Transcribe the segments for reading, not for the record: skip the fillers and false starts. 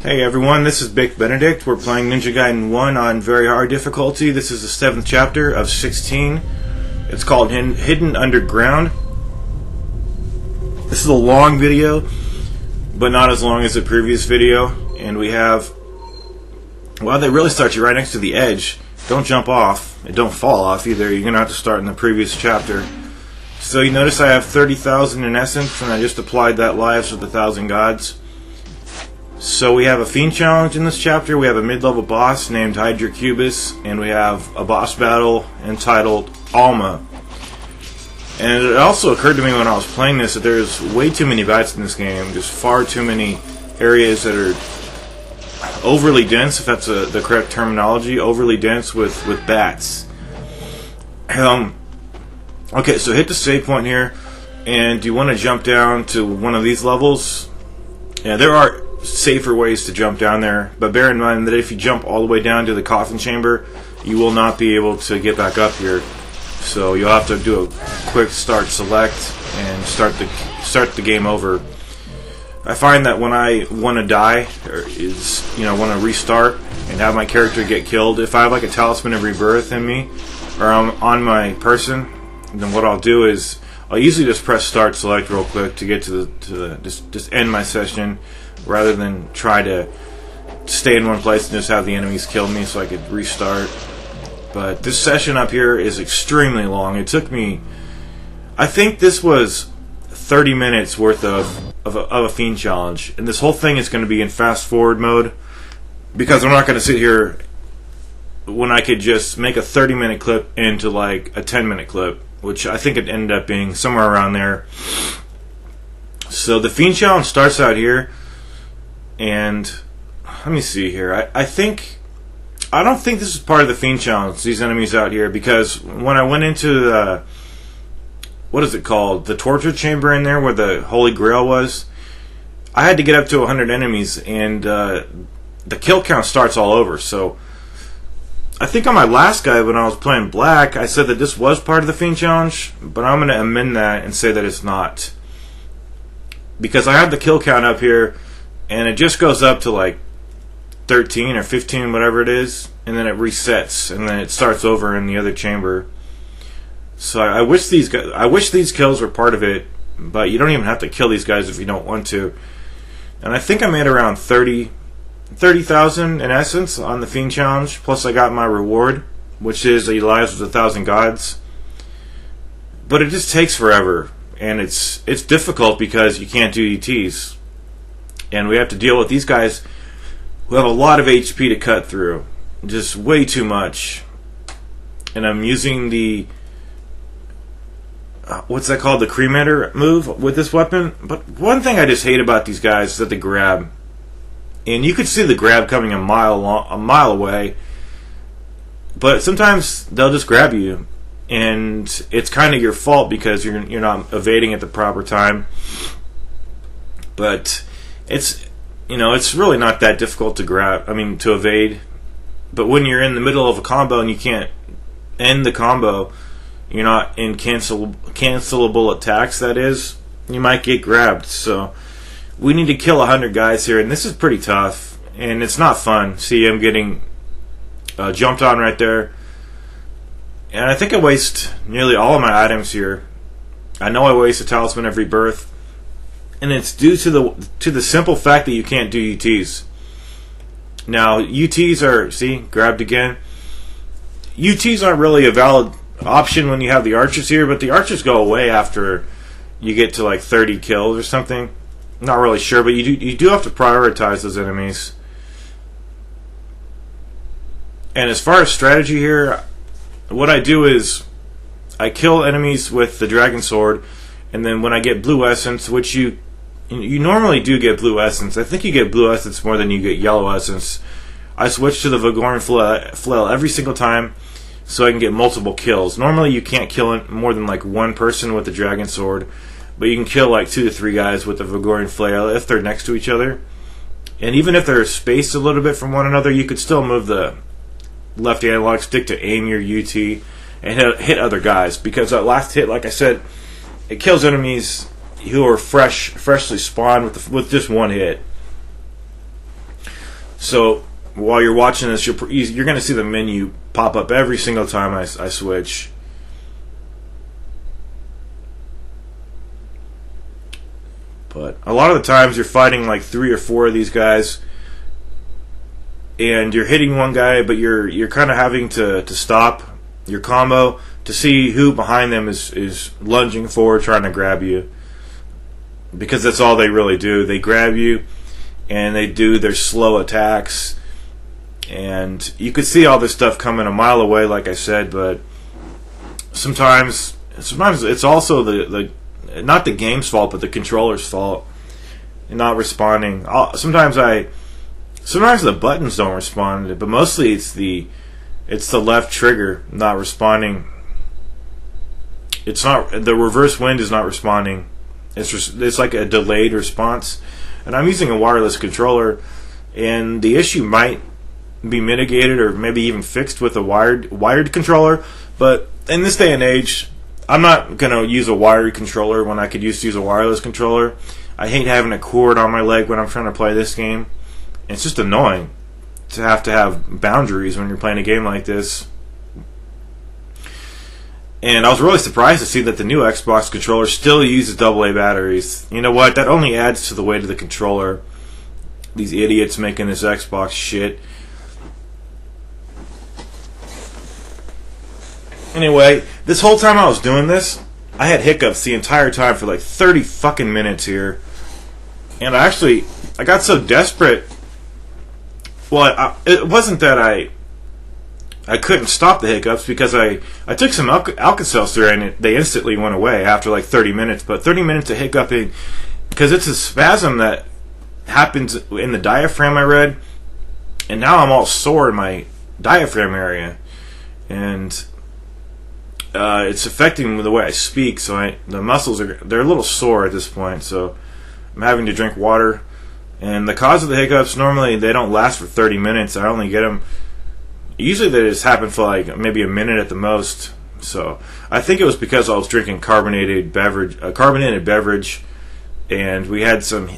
Hey everyone, this is Big Benedict. We're playing Ninja Gaiden 1 on very hard difficulty. This is the 7th chapter of 16. It's called Hidden Underground. This is a long video, but not as long as the previous video. And we have... well, they really start you right next to the edge. Don't jump off. And don't fall off either. You're going to have to start in the previous chapter. So you notice I have 30,000 in essence, and I just applied that Lives of the Thousand Gods. So we have a Fiend Challenge in this chapter, we have a mid-level boss named Hydrocubus, and we have a boss battle entitled Alma. And it also occurred to me when I was playing this that there's way too many bats in this game. There's far too many areas that are overly dense, if that's the correct terminology, overly dense with bats. Okay, so hit the save point here, and you want to jump down to one of these levels. Yeah, there are safer ways to jump down there, but bear in mind that if you jump all the way down to the coffin chamber, you will not be able to get back up here. So you'll have to do a quick start select and start the game over. I find that when I want to die, or want to restart and have my character get killed, if I have like a Talisman of Rebirth in me or on my person, then what I'll do is I'll usually just press start select real quick to get to the just end my session, rather than try to stay in one place and just have the enemies kill me so I could restart. But this session up here is extremely long. It took me, I think this was 30 minutes worth of a Fiend Challenge. And this whole thing is going to be in fast forward mode, because I'm not going to sit here when I could just make a 30-minute clip into like a 10-minute clip, which I think it ended up being somewhere around there. So the Fiend Challenge starts out here. And let me see here. I don't think this is part of the Fiend Challenge, these enemies out here, because when I went into the, what is it called, the torture chamber in there where the Holy Grail was, I had to get up to 100 enemies, and the kill count starts all over. So I think on my last guide when I was playing Black, I said that this was part of the Fiend Challenge, but I'm going to amend that and say that it's not, because I have the kill count up here, and it just goes up to like 13 or 15, whatever it is, and then it resets, and then it starts over in the other chamber. So I wish these kills were part of it, but you don't even have to kill these guys if you don't want to. And I think I made around 30,000 in essence on the Fiend Challenge, plus I got my reward, which is the Lives of the Thousand Gods. But it just takes forever, and it's difficult because you can't do ETs. And we have to deal with these guys who have a lot of HP to cut through. Just way too much. And I'm using the... what's that called? The cremator move with this weapon. But one thing I just hate about these guys is that they grab. And you could see the grab coming a mile away. But sometimes they'll just grab you. And it's kind of your fault because you're not evading at the proper time. But... it's really not that difficult to evade. But when you're in the middle of a combo and you can't end the combo, you're not in cancelable attacks, that is, you might get grabbed. So we need to kill 100 guys here, and this is pretty tough, and it's not fun. See, I'm getting jumped on right there. And I think I waste nearly all of my items here. I know I waste a Talisman of Rebirth. And it's due to the simple fact that you can't do UTs. Now, UTs are, see, grabbed again. UTs aren't really a valid option when you have the archers here, but the archers go away after you get to like 30 kills or something. Not really sure, but you do have to prioritize those enemies. And as far as strategy here, what I do is I kill enemies with the Dragon Sword, and then when I get Blue Essence, which you normally do get Blue Essence. I think you get Blue Essence more than you get Yellow Essence. I switch to the Vigorian Flail every single time so I can get multiple kills. Normally you can't kill more than like one person with the Dragon Sword, but you can kill like 2 to 3 guys with the Vigorian Flail if they're next to each other. And even if they're spaced a little bit from one another, you could still move the left analog stick to aim your UT and hit other guys, because that last hit, like I said, it kills enemies who are freshly spawned with just one hit. So while you're watching this, you're going to see the menu pop up every single time I switch. But a lot of the times you're fighting like 3 or 4 of these guys, and you're hitting one guy, but you're kind of having to stop your combo to see who behind them is lunging forward trying to grab you, because that's all they really do. They grab you and they do their slow attacks, and you could see all this stuff coming a mile away, like I said. But sometimes it's also the not the game's fault, but the controller's fault in not responding. Sometimes the buttons don't respond, but mostly it's the left trigger not responding. It's not the reverse wind is not responding. It's like a delayed response, and I'm using a wireless controller, and the issue might be mitigated or maybe even fixed with a wired controller. But in this day and age, I'm not gonna use a wired controller when I could use a wireless controller. I hate having a cord on my leg when I'm trying to play this game. It's just annoying to have boundaries when you're playing a game like this. And I was really surprised to see that the new Xbox controller still uses AA batteries. You know what? That only adds to the weight of the controller. These idiots making this Xbox shit. Anyway, this whole time I was doing this, I had hiccups the entire time for like 30 fucking minutes here. And I got so desperate. Well, it wasn't that I couldn't stop the hiccups, because I took some Alka-Seltzer and they instantly went away after like 30 minutes. But 30 minutes of hiccuping, because it's a spasm that happens in the diaphragm, I read. And now I'm all sore in my diaphragm area. And it's affecting the way I speak, so the muscles they're a little sore at this point, so I'm having to drink water. And the cause of the hiccups, normally they don't last for 30 minutes. I only get them, usually they just happen for like maybe a minute at the most. So I think it was because I was drinking carbonated beverage, and we had some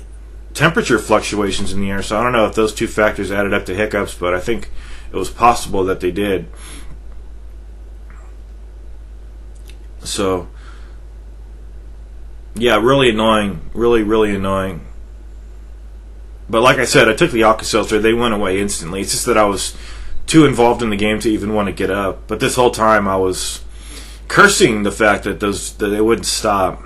temperature fluctuations in the air, so I don't know if those two factors added up to hiccups, but I think it was possible that they did. So, yeah, really annoying. Really annoying. But like I said, I took the Alka-Seltzer. They went away instantly. It's just that I was too involved in the game to even want to get up. But this whole time I was cursing the fact that they wouldn't stop.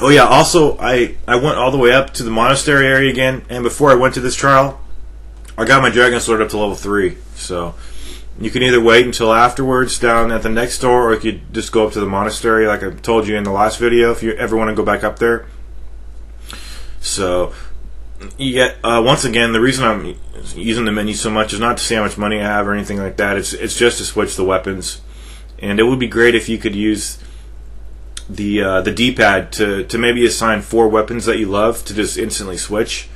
Oh yeah, also, I went all the way up to the monastery area again, and before I went to this trial, I got my Dragon Sword up to level 3. So, you can either wait until afterwards down at the next door, or you could just go up to the monastery like I told you in the last video, if you ever want to go back up there. So, you get, once again, the reason I'm using the menu so much is not to see how much money I have or anything like that. It's just to switch the weapons. And it would be great if you could use the D-pad to maybe assign 4 weapons that you love to just instantly switch.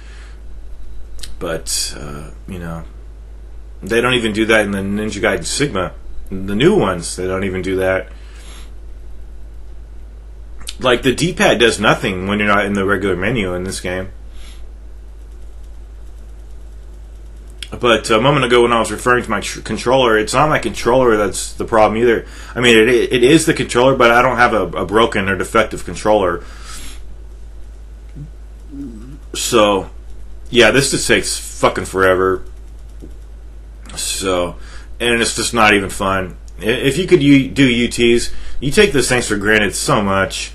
But, you know, they don't even do that in the Ninja Gaiden Sigma. The new ones, they don't even do that. Like, the D-pad does nothing when you're not in the regular menu in this game. But a moment ago when I was referring to my controller, it's not my controller that's the problem either. I mean, it is the controller, but I don't have a broken or defective controller. So, yeah, this just takes fucking forever. So, and it's just not even fun. If you could do UTs, you take those things for granted so much.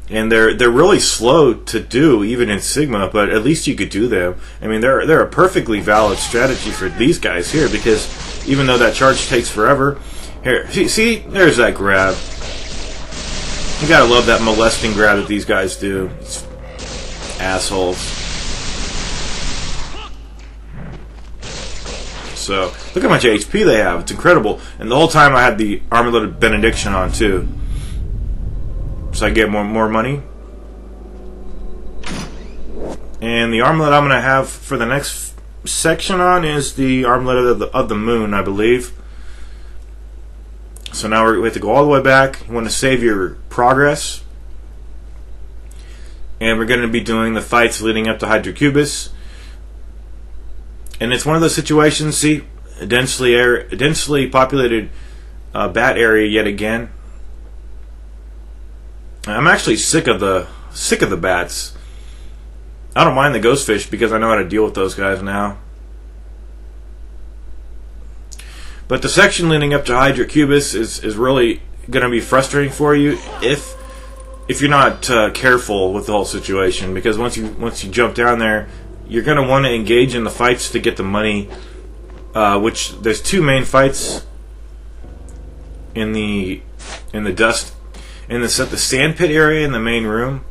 And they're really slow to do, even in Sigma, but at least you could do them. I mean, they're a perfectly valid strategy for these guys here, because even though that charge takes forever, here, see, there's that grab. You gotta love that molesting grab that these guys do. These assholes. So, look how much HP they have. It's incredible. And the whole time I had the Armlet of Benediction on, too. So I get more money. And the armlet I'm going to have for the next section on is the Armlet of the Moon, I believe. So now we have to go all the way back. You want to save your progress. And we're going to be doing the fights leading up to Hydrocubus. And it's one of those situations, see, a densely populated bat area yet again. I'm actually sick of the bats. I don't mind the ghost fish because I know how to deal with those guys now. But the section leading up to Hydrocubus is really going to be frustrating for you if you're not careful with the whole situation, because once you jump down there, you're going to want to engage in the fights to get the money. Which there's two main fights in the dust in the sand pit area in the main room.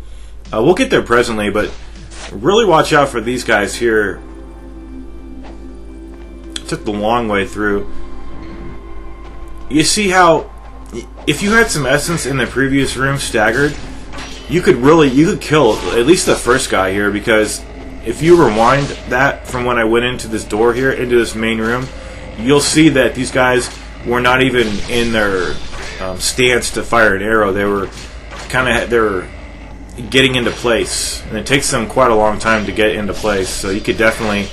We'll get there presently, but really watch out for these guys here. Took the long way through. You see how if you had some essence in the previous room staggered, you could kill at least the first guy here, because if you rewind that from when I went into this door here, into this main room, you'll see that these guys were not even in their stance to fire an arrow. They were getting into place, and it takes them quite a long time to get into place. So you could definitely,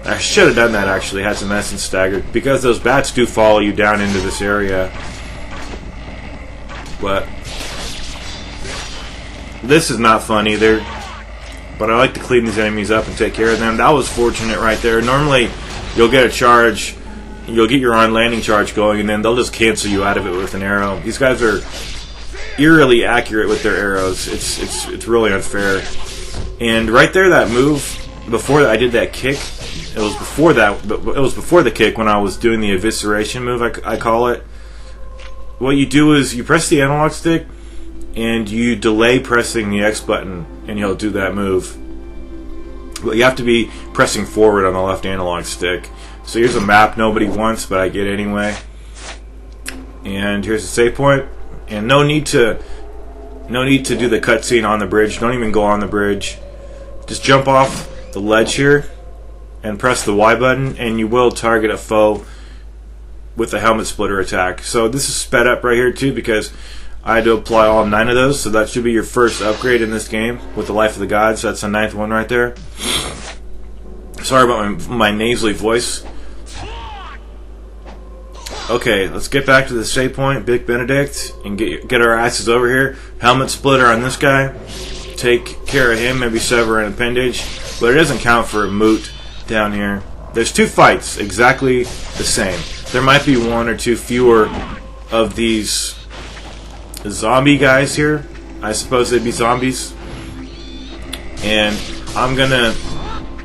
I should have done that actually, had some essence staggered, because those bats do follow you down into this area. But this is not fun either. But I like to clean these enemies up and take care of them. That was fortunate right there. Normally, you'll get a charge, you'll get your on-landing charge going, and then they'll just cancel you out of it with an arrow. These guys are eerily accurate with their arrows. It's really unfair. And right there, that move, before I did that kick, it was before the kick when I was doing the evisceration move, I call it. What you do is you press the analog stick, and you delay pressing the X button, and you'll do that move. But you have to be pressing forward on the left analog stick. So here's a map nobody wants, but I get anyway. And here's the save point. And no need to do the cutscene on the bridge. Don't even go on the bridge. Just jump off the ledge here and press the Y button, and you will target a foe with the helmet splitter attack. So this is sped up right here too, because I had to apply all 9 of those, so that should be your first upgrade in this game with the Life of the Gods. That's the 9th one right there. Sorry about my nasally voice. Okay, let's get back to the save point, Big Benedict, and get our asses over here. Helmet splitter on this guy. Take care of him, maybe sever an appendage. But it doesn't count for a moot down here. There's 2 fights, exactly the same. There might be 1 or 2 fewer of these zombie guys here. I suppose they'd be zombies. And I'm gonna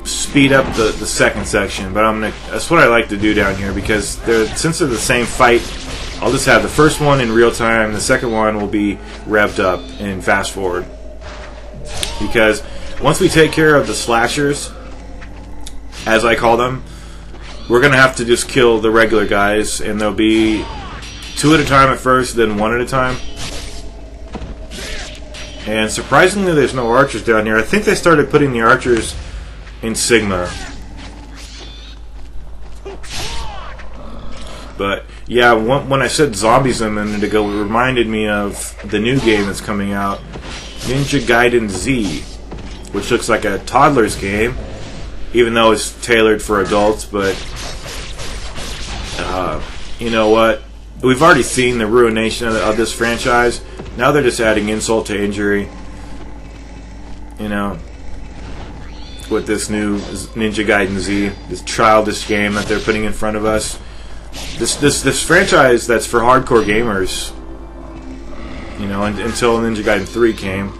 speed up the second section, but that's what I like to do down here, because since they're the same fight, I'll just have the first one in real time, the second one will be revved up and fast forward. Because once we take care of the slashers, as I call them, we're gonna have to just kill the regular guys, and there'll be 2 at a time at first, then 1 at a time. And surprisingly, there's no archers down here. I think they started putting the archers in Sigma. But yeah, when I said zombies a minute ago, it reminded me of the new game that's coming out, Ninja Gaiden Z, which looks like a toddler's game, even though it's tailored for adults. But you know what? We've already seen the ruination of this franchise. Now they're just adding insult to injury. You know, with this new Ninja Gaiden Z, this childish game that they're putting in front of us. This franchise that's for hardcore gamers. You know, until Ninja Gaiden 3 came.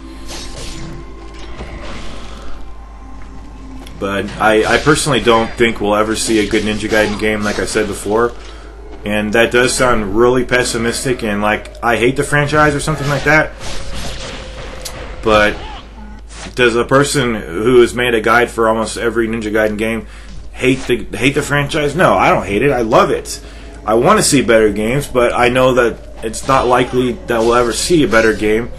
But I personally don't think we'll ever see a good Ninja Gaiden game, like I said before. And that does sound really pessimistic and like I hate the franchise or something like that. But does a person who has made a guide for almost every Ninja Gaiden game hate the franchise? No, I don't hate it. I love it. I want to see better games, but I know that it's not likely that we'll ever see a better game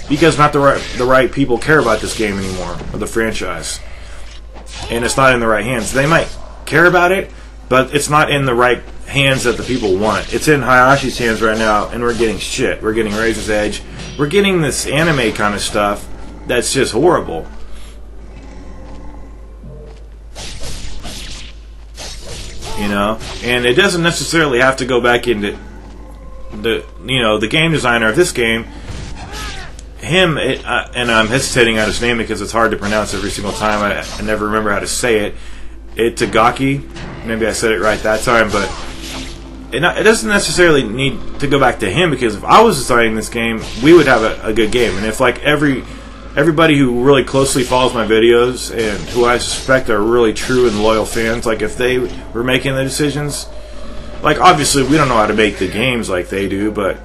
because not the right people care about this game anymore, or the franchise. And it's not in the right hands. They might care about it, but it's not in the right hands that the people want. It's in Hayashi's hands right now, and we're getting shit. We're getting Razor's Edge. We're getting this anime kind of stuff that's just horrible. You know, and it doesn't necessarily have to go back into the game designer of this game. Him, and I'm hesitating on his name because it's hard to pronounce every single time. I never remember how to say it. Itagaki. Maybe I said it right that time, but it doesn't necessarily need to go back to him, because if I was designing this game, we would have a good game. And if like everybody who really closely follows my videos and who I suspect are really true and loyal fans, like if they were making the decisions, like obviously we don't know how to make the games like they do, but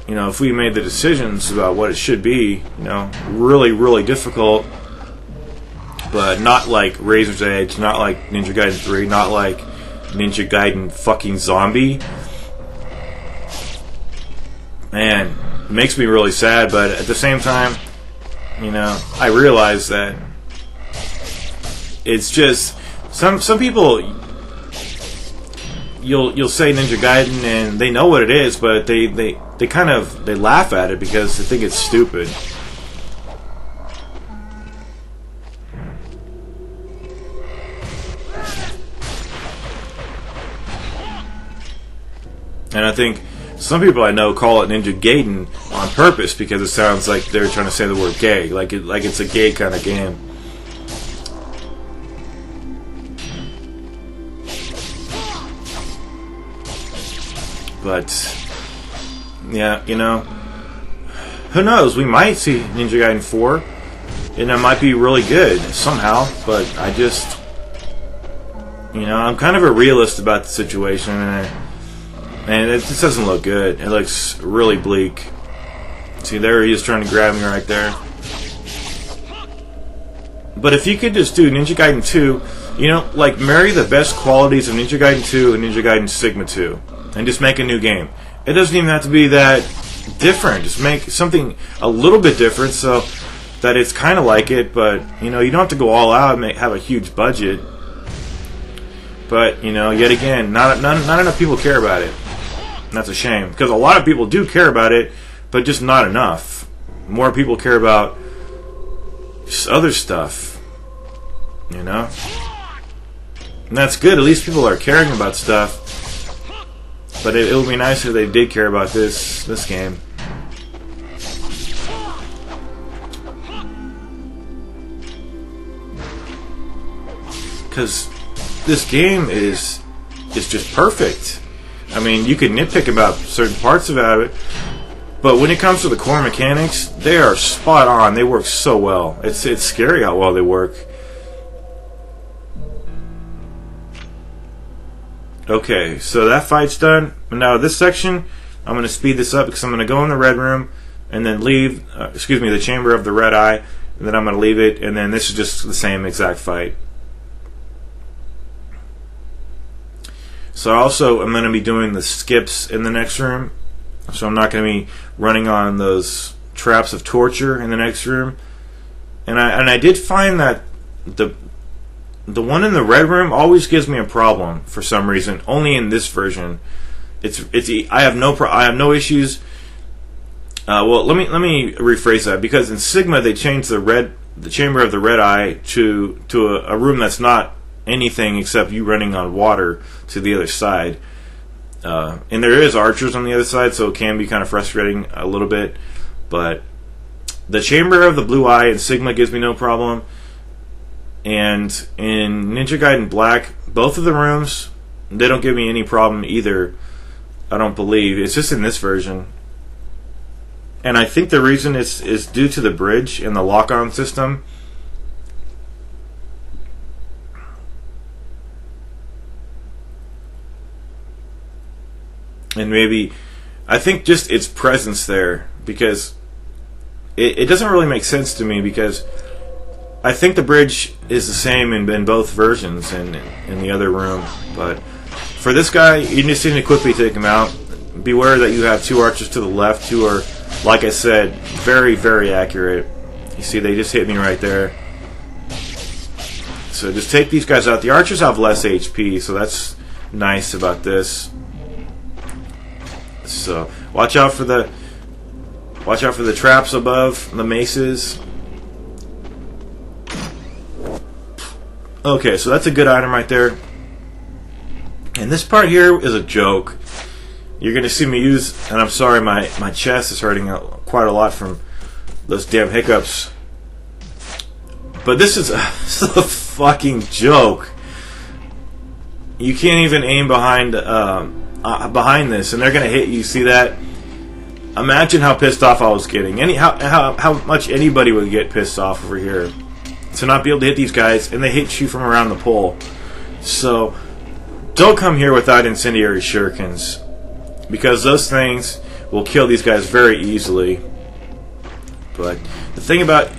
you know, if we made the decisions about what it should be, you know, really, really difficult, but not like Razor's Edge, not like Ninja Gaiden 3, not like Ninja Gaiden fucking Zombie. Man, it makes me really sad, but at the same time, you know, I realize that it's just some people. You'll say Ninja Gaiden and they know what it is, but they laugh at it because they think it's stupid. And I think some people I know call it Ninja Gaiden on purpose because it sounds like they're trying to say the word gay, like it's a gay kind of game. But yeah, you know, who knows? We might see Ninja Gaiden 4, and it might be really good somehow. But I just, you know, I'm kind of a realist about the situation, and it just doesn't look good. It looks really bleak. See, there he is trying to grab me right there. But if you could just do Ninja Gaiden 2, you know, like marry the best qualities of Ninja Gaiden 2 and Ninja Gaiden Sigma 2, and just make a new game. It doesn't even have to be that different. Just make something a little bit different so that it's kind of like it, but you know, you don't have to go all out and have a huge budget. But you know, yet again, not enough people care about it. And that's a shame, because a lot of people do care about it, but just not enough. More people care about just other stuff, you know? And that's good. At least people are caring about stuff. But it would be nice if they did care about this game. Because this game is just perfect. I mean, you can nitpick about certain parts about it, but when it comes to the core mechanics, they are spot on. They work so well. It's scary how well they work. Okay, so that fight's done. Now this section, I'm going to speed this up because I'm going to go in the red room and then leave, the chamber of the red eye, and then I'm going to leave it, and then this is just the same exact fight. So also, I'm going to be doing the skips in the next room, so I'm not going to be running on those traps of torture in the next room. And I did find that the one in the red room always gives me a problem for some reason. Only in this version, I have no issues. Well, let me rephrase that, because in Sigma they changed the chamber of the red eye to a room that's not anything except you running on water to the other side. And there is archers on the other side, so it can be kind of frustrating a little bit. But the chamber of the blue eye in Sigma gives me no problem. And in Ninja Gaiden Black, both of the rooms, they don't give me any problem either, I don't believe. It's just in this version. And I think the reason is due to the bridge and the lock-on system. And maybe, I think just its presence there, because it doesn't really make sense to me, because I think the bridge is the same in both versions in the other room. But for this guy, you just need to quickly take him out. Beware that you have two archers to the left who are, like I said, very, very accurate. You see, they just hit me right there. So just take these guys out. The archers have less HP, so that's nice about this. So watch out for the traps above the maces. Okay, so that's a good item right there. And this part here is a joke. You're going to see me use, and I'm sorry, my chest is hurting quite a lot from those damn hiccups. But this is a fucking joke. You can't even aim behind this, and they're going to hit you. See that? Imagine how pissed off I was getting. How much anybody would get pissed off over here to not be able to hit these guys, and they hit you from around the pole. So don't come here without incendiary shurikens, because those things will kill these guys very easily. But the thing about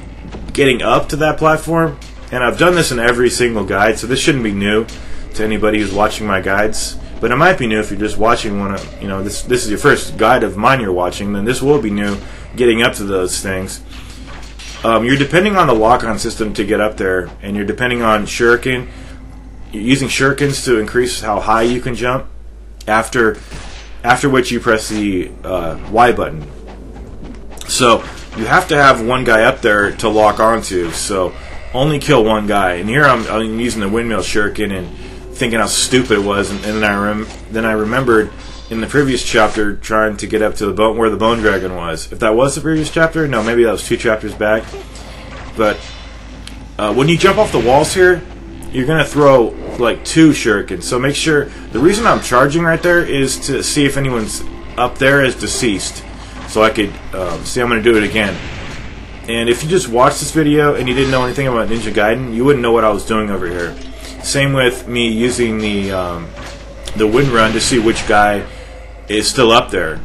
getting up to that platform, and I've done this in every single guide, so this shouldn't be new to anybody who's watching my guides. But it might be new if you're just watching one. This is your first guide of mine you're watching. Then this will be new, getting up to those things. You're depending on the lock-on system to get up there, and you're depending on shuriken. You're using shurikens to increase how high you can jump. After which you press the Y button. So you have to have one guy up there to lock onto. So only kill one guy. And here I'm using the Windmill Shuriken and thinking how stupid it was. And then I remembered in the previous chapter trying to get up to the where the bone dragon was. If that was the previous chapter, no, maybe that was 2 chapters back. But when you jump off the walls here, you're gonna throw like 2 shurikens. So make sure. The reason I'm charging right there is to see if anyone's up there is deceased. So I could see. I'm gonna do it again. And if you just watched this video and you didn't know anything about Ninja Gaiden, you wouldn't know what I was doing over here. Same with me using the wind run to see which guy is still up there.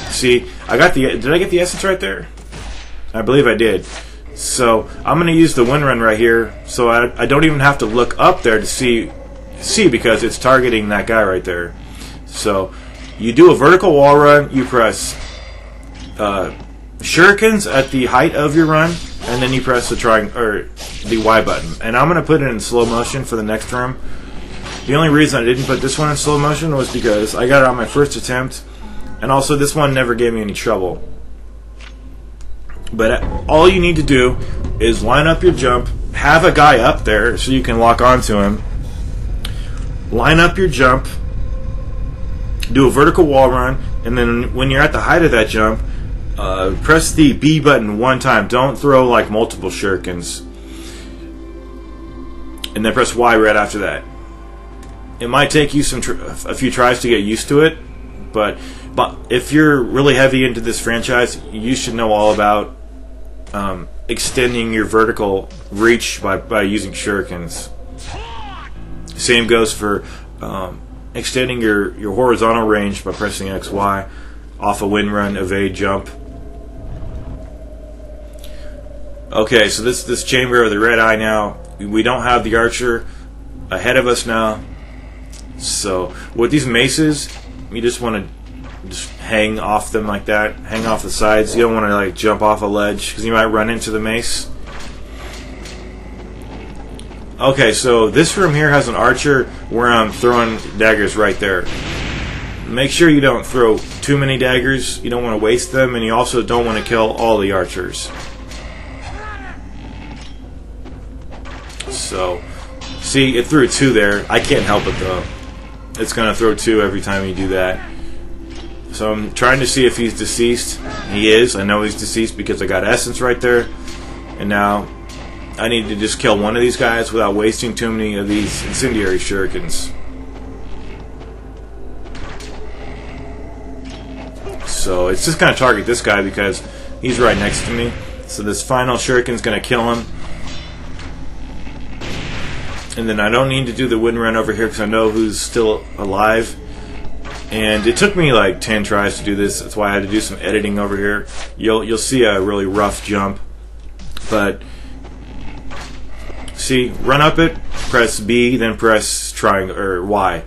See, did I get the essence right there? I believe I did. So I'm going to use the wind run right here, so I don't even have to look up there to see because it's targeting that guy right there. So you do a vertical wall run, you press shurikens at the height of your run, and then you press the Y button. And I'm going to put it in slow motion for the next room. The only reason I didn't put this one in slow motion was because I got it on my first attempt, and also this one never gave me any trouble. But all you need to do is line up your jump, have a guy up there so you can lock onto him, line up your jump, do a vertical wall run, and then when you're at the height of that jump, press the B button one time. Don't throw like multiple shurikens. And then press Y right after that. It might take you a few tries to get used to it, but if you're really heavy into this franchise, you should know all about extending your vertical reach by using shurikens. Same goes for extending your horizontal range by pressing XY off a wind run, evade, jump. Okay, so this chamber of the red eye now, we don't have the archer ahead of us now. So with these maces, you just want to just hang off them like that, hang off the sides. You don't want to like jump off a ledge because you might run into the mace. Okay, so this room here has an archer where I'm throwing daggers right there. Make sure you don't throw too many daggers. You don't want to waste them, and you also don't want to kill all the archers. So, see, it threw 2 there. I can't help it though. It's going to throw 2 every time you do that. So I'm trying to see if he's deceased. He is. I know he's deceased because I got essence right there. And now I need to just kill one of these guys without wasting too many of these incendiary shurikens. So it's just going to target this guy because he's right next to me. So this final shuriken is going to kill him. And then I don't need to do the wind run over here because I know who's still alive. And it took me like 10 tries to do this. That's why I had to do some editing over here. You'll see a really rough jump. But see, run up it, press B, then press triangle or Y.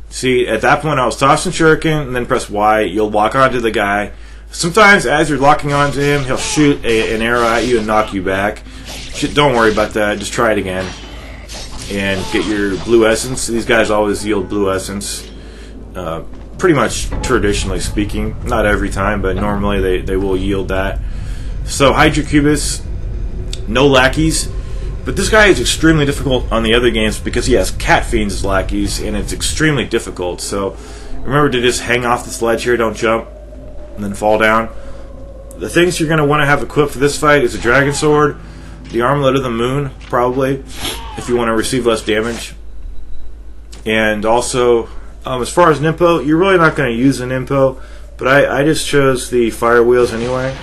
See, at that point I was tossing shuriken, and then press Y. You'll lock onto the guy. Sometimes as you're locking onto him, he'll shoot an arrow at you and knock you back. Don't worry about that. Just try it again. and get your blue essence. These guys always yield blue essence, pretty much traditionally speaking. Not every time, but normally they will yield that. So Hydrocubus, no lackeys, but this guy is extremely difficult on the other games because he has Cat Fiends as lackeys, and it's extremely difficult. So remember to just hang off the sledge here, don't jump, and then fall down. The things you're going to want to have equipped for this fight is a Dragon Sword, the Armlet of the Moon, probably, if you want to receive less damage. And also, as far as Nimpo, you're really not going to use an Nimpo, but I just chose the Fire Wheels anyway.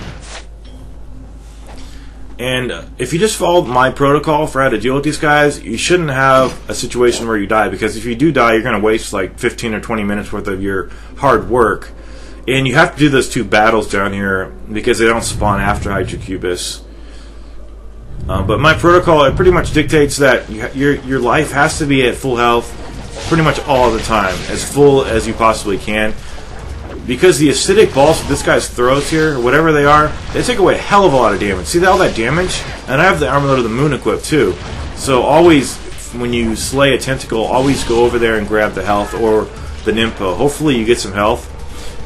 And if you just followed my protocol for how to deal with these guys, you shouldn't have a situation where you die, because if you do die, you're going to waste like 15 or 20 minutes worth of your hard work. And you have to do those 2 battles down here because they don't spawn after Hydrocubus. But my protocol, it pretty much dictates that your life has to be at full health pretty much all the time, as full as you possibly can. Because the acidic balls that this guy's throws here, whatever they are, they take away a hell of a lot of damage. See all that damage? And I have the Armlet of the Moon equipped too. So always, when you slay a tentacle, always go over there and grab the health or the Nimpo. Hopefully you get some health.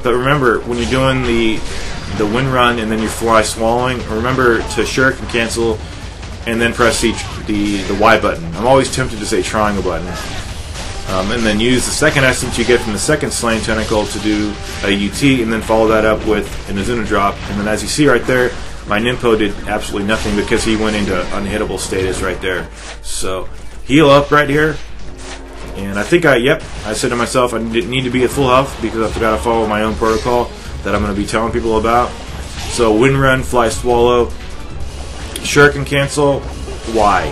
But remember, when you're doing the wind run and then you fly swallowing, remember to Shuriken cancel and then press the Y button. I'm always tempted to say triangle button. And then use the second essence you get from the second slain tentacle to do a UT, and then follow that up with an Azuna drop. And then as you see right there, my Nimpo did absolutely nothing because he went into unhittable status right there. So heal up right here. And I think I said to myself I didn't need to be at full health because I've got to follow my own protocol that I'm going to be telling people about. So wind run, fly swallow, Shuriken cancel, Y.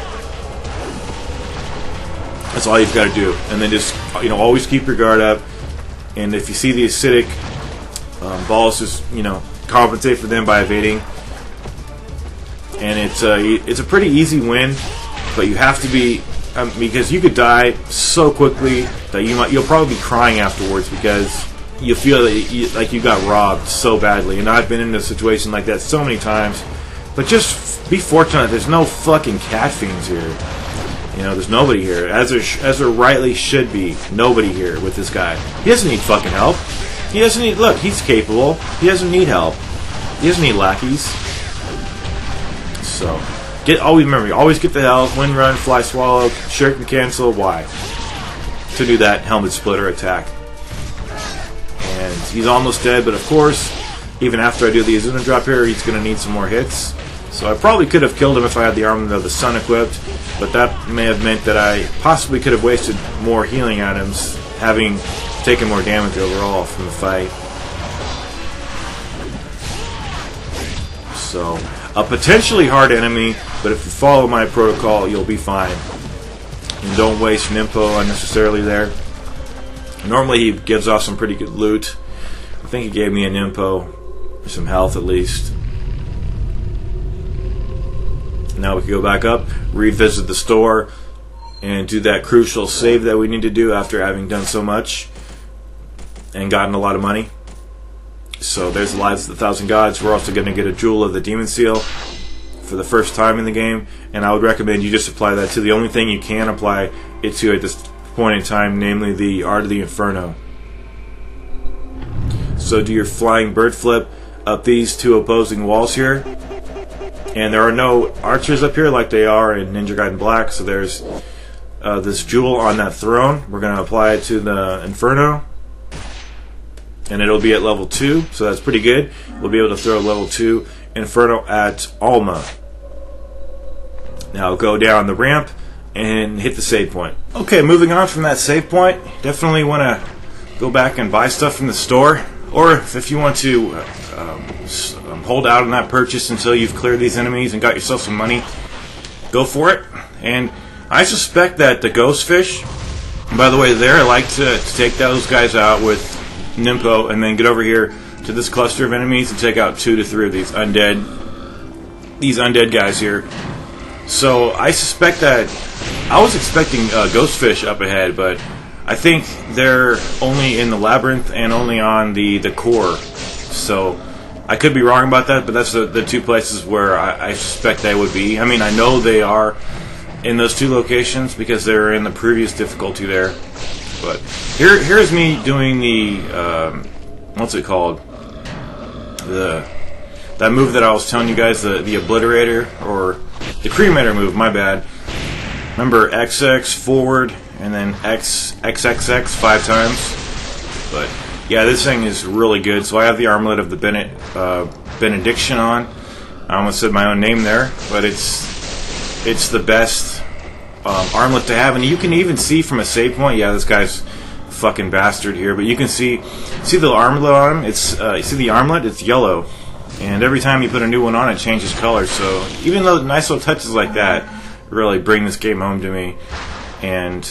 That's all you've got to do. And then just always keep your guard up. And if you see the acidic balls, just compensate for them by evading. And it's a pretty easy win, but you have to be. Because you could die so quickly that you'll probably be crying afterwards because you feel that you got robbed so badly. And I've been in a situation like that so many times. But just be fortunate. There's no fucking Cat Fiends here. There's nobody here. As there rightly should be. Nobody here with this guy. He doesn't need fucking help. He doesn't need. Look, he's capable. He doesn't need help. He doesn't need lackeys. So. Remember, you always get the health, wind run, fly swallow, Shuriken cancel, Y. To do that helmet splitter attack. And he's almost dead, but of course, even after I do the Azuna drop here, he's going to need some more hits. So I probably could have killed him if I had the Armament of the Sun equipped, but that may have meant that I possibly could have wasted more healing items, having taken more damage overall from the fight. So, a potentially hard enemy, but if you follow my protocol, you'll be fine. And don't waste Nimpo unnecessarily there. Normally he gives off some pretty good loot. I think he gave me a Nimpo, some health at least. Now we can go back up, revisit the store, and do that crucial save that we need to do after having done so much and gotten a lot of money. So there's the Lives of the Thousand Gods. We're also going to get a Jewel of the Demon Seal for the first time in the game, and I would recommend you just apply that to the only thing you can apply it to at this point in time, namely the Art of the Inferno. So do your flying bird flip up these 2 opposing walls here, and there are no archers up here like they are in Ninja Gaiden Black, so there's this jewel on that throne. We're going to apply it to the Inferno, and it'll be at level 2, so that's pretty good. We'll be able to throw level 2 Inferno at Alma. Now go down the ramp and hit the save point. Okay, moving on from that save point, definitely want to go back and buy stuff from the store, or if you want to hold out on that purchase until you've cleared these enemies and got yourself some money, go for it. And I suspect that the ghost fish, by the way, I like to take those guys out with Nimpo and then get over here to this cluster of enemies and take out 2 to 3 of these undead guys here. So I suspect that I was expecting ghost fish up ahead, but I think they're only in the labyrinth and only on the core. So I could be wrong about that, but that's the 2 places where I suspect they would be. I mean, I know they are in those two locations because they're in the previous difficulty there. But here's me doing the what's it called? That move that I was telling you guys, the obliterator or the cremator move. My bad. Remember XX forward and then XXX 5 times. But yeah, this thing is really good. So I have the armlet of the benediction on. I almost said my own name there, but it's the best armlet to have, and you can even see from a save point. Yeah, this guy's a fucking bastard here, but you can see the armlet on him. It's you see the armlet, it's yellow, and every time you put a new one on, it changes color. So even though nice little touches like that really bring this game home to me, and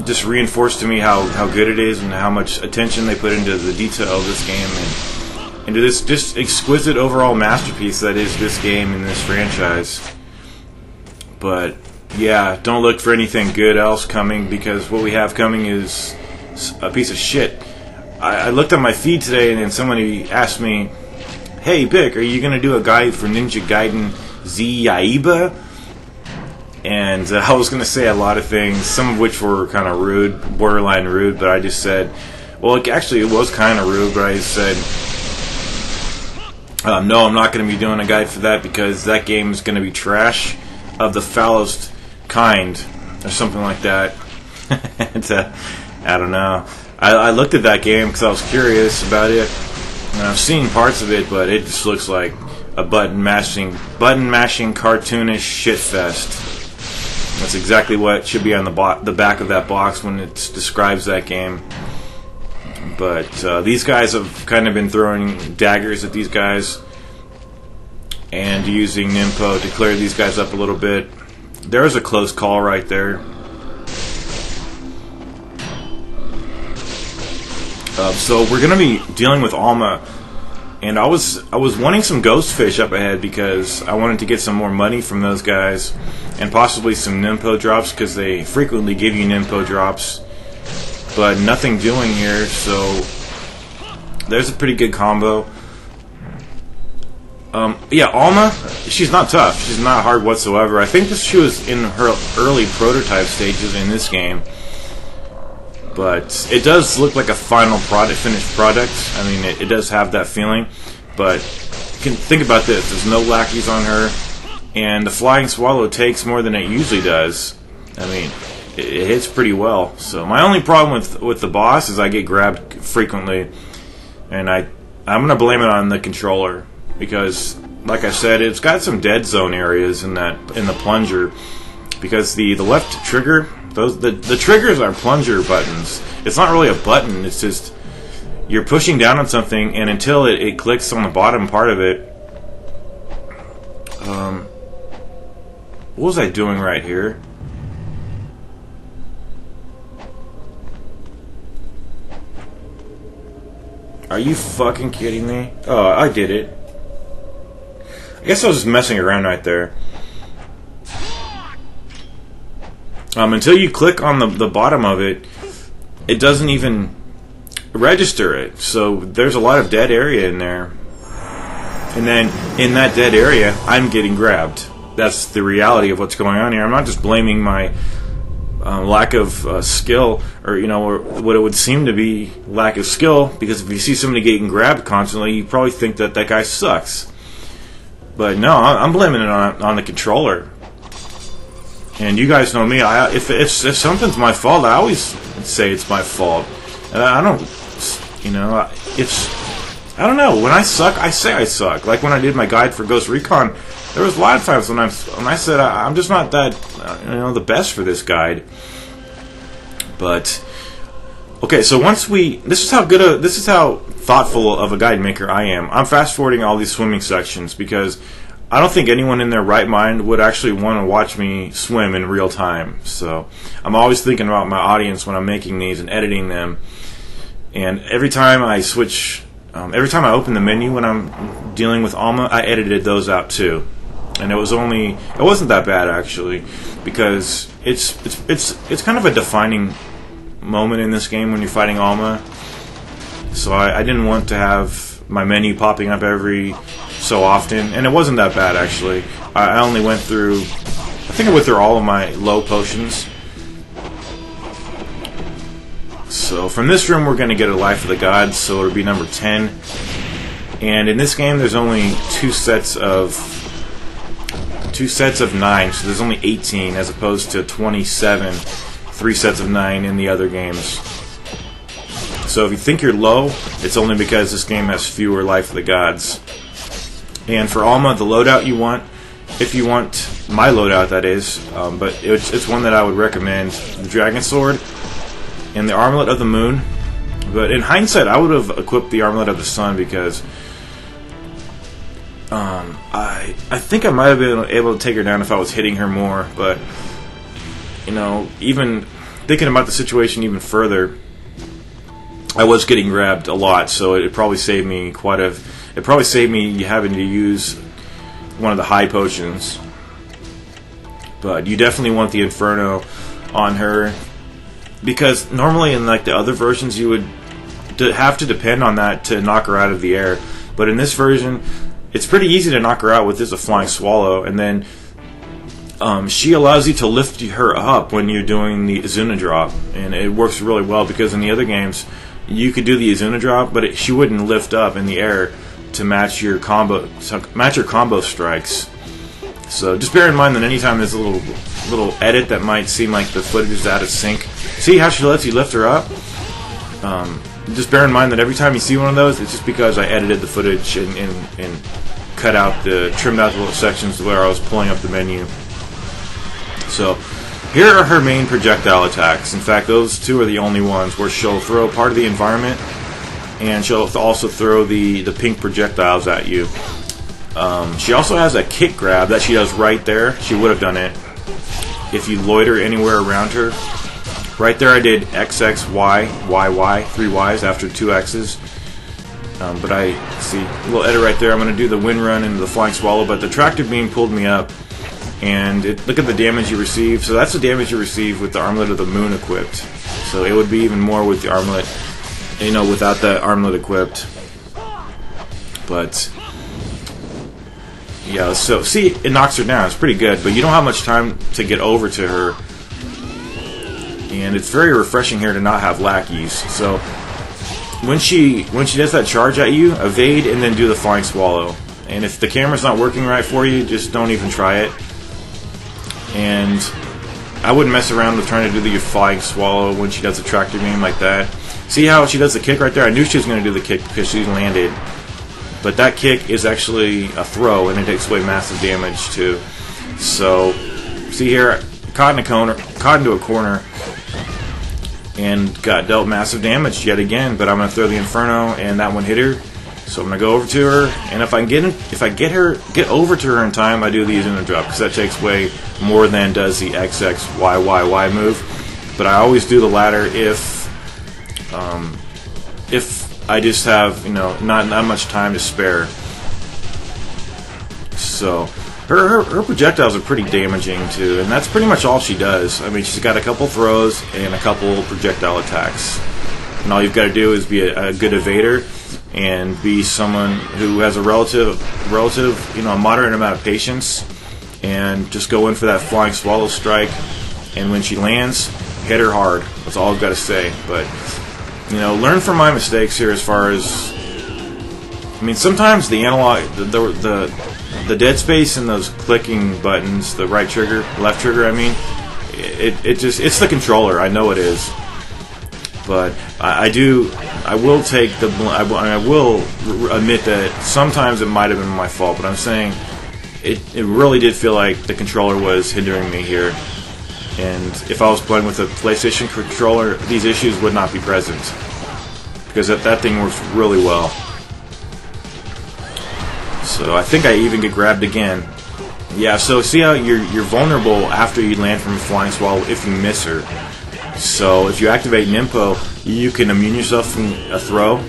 just reinforce to me how good it is and how much attention they put into the detail of this game and into this just exquisite overall masterpiece that is this game and this franchise. But yeah, don't look for anything good else coming, because what we have coming is a piece of shit. I looked at my feed today and then somebody asked me, "Hey Bick, are you going to do a guide for Ninja Gaiden Z Yaiba?" And I was going to say a lot of things, some of which were kind of rude, borderline rude, but I just said, well, actually it was kind of rude, but I just said, no, I'm not going to be doing a guide for that because that game is going to be trash of the foulest kind, or something like that. And, I don't know. I looked at that game because I was curious about it, and I've seen parts of it, but it just looks like a button mashing cartoonish shit fest. That's exactly what should be on the back of that box when it describes that game. But these guys have kind of been throwing daggers at these guys and using Nimpo to clear these guys up a little bit. There was a close call right there. So we're going to be dealing with Alma. And I was wanting some ghost fish up ahead because I wanted to get some more money from those guys and possibly some Nimpo drops, because they frequently give you Nimpo drops, but nothing doing here. So there's a pretty good combo. Yeah, Alma, she's not tough. She's not hard whatsoever. I think she was in her early prototype stages in this game. But it does look like a finished product. I mean, it does have that feeling. But you can think about this. There's no lackeys on her. And the Flying Swallow takes more than it usually does. I mean, it hits pretty well. So my only problem with the boss is I get grabbed frequently. And I'm going to blame it on the controller. Because, like I said, it's got some dead zone areas in the plunger. Because the left trigger... The triggers are plunger buttons. It's not really a button. It's just you're pushing down on something, and until it clicks on the bottom part of it. What was I doing right here? Are you fucking kidding me? Oh, I did it. I guess I was just messing around right there. Until you click on the bottom of it, it doesn't even register it. So there's a lot of dead area in there. And then in that dead area, I'm getting grabbed. That's the reality of what's going on here. I'm not just blaming my lack of skill, or or what it would seem to be lack of skill, because if you see somebody getting grabbed constantly, you probably think that guy sucks. But no, I'm blaming it on the controller. And you guys know me. If something's my fault, I always say it's my fault. And I don't, I don't know. When I suck, I say I suck. Like when I did my guide for Ghost Recon, there was a lot of times when I said I'm just not that, the best for this guide. But okay, so this is how thoughtful of a guide maker I am. I'm fast forwarding all these swimming sections because I don't think anyone in their right mind would actually want to watch me swim in real time. So I'm always thinking about my audience when I'm making these and editing them. And every time I open the menu when I'm dealing with Alma, I edited those out too. And it wasn't that bad actually, because it's kind of a defining moment in this game when you're fighting Alma. So I didn't want to have my menu popping up every so often, and it wasn't that bad actually. I only went through I think I went through all of my low potions. So from this room we're going to get a Life of the Gods, so it'll be number 10. And in this game there's only two sets of 9, so there's only 18 as opposed to 27, 3 sets of 9 in the other games. So if you think you're low, it's only because this game has fewer Life of the Gods. And for Alma, the loadout you want, if you want my loadout, that is, but it's one that I would recommend: the Dragon Sword and the Armlet of the Moon. But in hindsight, I would have equipped the Armlet of the Sun because I think I might have been able to take her down if I was hitting her more. But you know, even thinking about the situation even further, I was getting grabbed a lot, so it probably saved me It probably saved me having to use one of the high potions. But you definitely want the Inferno on her, because normally in like the other versions you would have to depend on that to knock her out of the air. But in this version, it's pretty easy to knock her out with just a Flying Swallow, and then she allows you to lift her up when you're doing the Izuna drop, and it works really well because in the other games you could do the Izuna drop, but she wouldn't lift up in the air to match your combo strikes. So just bear in mind that anytime there's a little edit that might seem like the footage is out of sync. See how she lets you lift her up? Just bear in mind that every time you see one of those, it's just because I edited the footage and cut out trimmed out the little sections where I was pulling up the menu. So here are her main projectile attacks. In fact, those two are the only ones where she'll throw part of the environment, and she'll also throw the pink projectiles at you. She also has a kick grab that she does right there. She would have done it if you loiter anywhere around her. Right there I did XX, Y, YY, 3 Ys after 2 X's. But I see a little edit right there. I'm going to do the wind run into the Flying Swallow, but the tractor beam pulled me up. And look at the damage you receive. So that's the damage you receive with the Armlet of the Moon equipped. So it would be even more with the Armlet, you know, without that Armlet equipped. But yeah, so see, it knocks her down. It's pretty good, but you don't have much time to get over to her. And it's very refreshing here to not have lackeys. So when she does that charge at you, evade and then do the Flying Swallow. And if the camera's not working right for you, just don't even try it. And I wouldn't mess around with trying to do the Flying Swallow when she does a tractor beam like that. See how she does the kick right there? I knew she was going to do the kick because she landed. But that kick is actually a throw, and it takes away massive damage too. So, see here, caught into a corner, and got dealt massive damage yet again. But I'm going to throw the Inferno, and that one hit her. So I'm going to go over to her, and if I get over to her in time, I do the Izuna drop, because that takes way more than does the XXYYY move. But I always do the latter if I just have, you know, not much time to spare. So her projectiles are pretty damaging too, and that's pretty much all she does. I mean, she's got a couple throws and a couple projectile attacks, and all you've got to do is be a good evader and be someone who has a relative, you know, a moderate amount of patience, and just go in for that Flying Swallow strike. And when she lands, hit her hard. That's all I've got to say. But you know, learn from my mistakes here. As far as, I mean, sometimes the analog, the dead space and those clicking buttons, the right trigger, left trigger. I mean, it's the controller. I know it is. But I will take the I will admit that sometimes it might have been my fault, but I'm saying it really did feel like the controller was hindering me here. And if I was playing with a PlayStation controller, these issues would not be present, because that thing works really well. So I think I even get grabbed again. Yeah, so see how you're vulnerable after you land from a Flying Swallow if you miss her. So if you activate Nimpo, you can immune yourself from a throw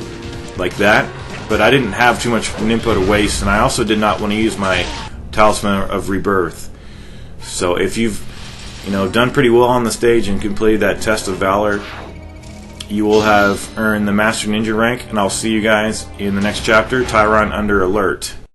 like that. But I didn't have too much Nimpo to waste, and I also did not want to use my Talisman of Rebirth. So if you've, you know, done pretty well on the stage and completed that Test of Valor, you will have earned the Master Ninja rank, and I'll see you guys in the next chapter, Tyron Under Alert.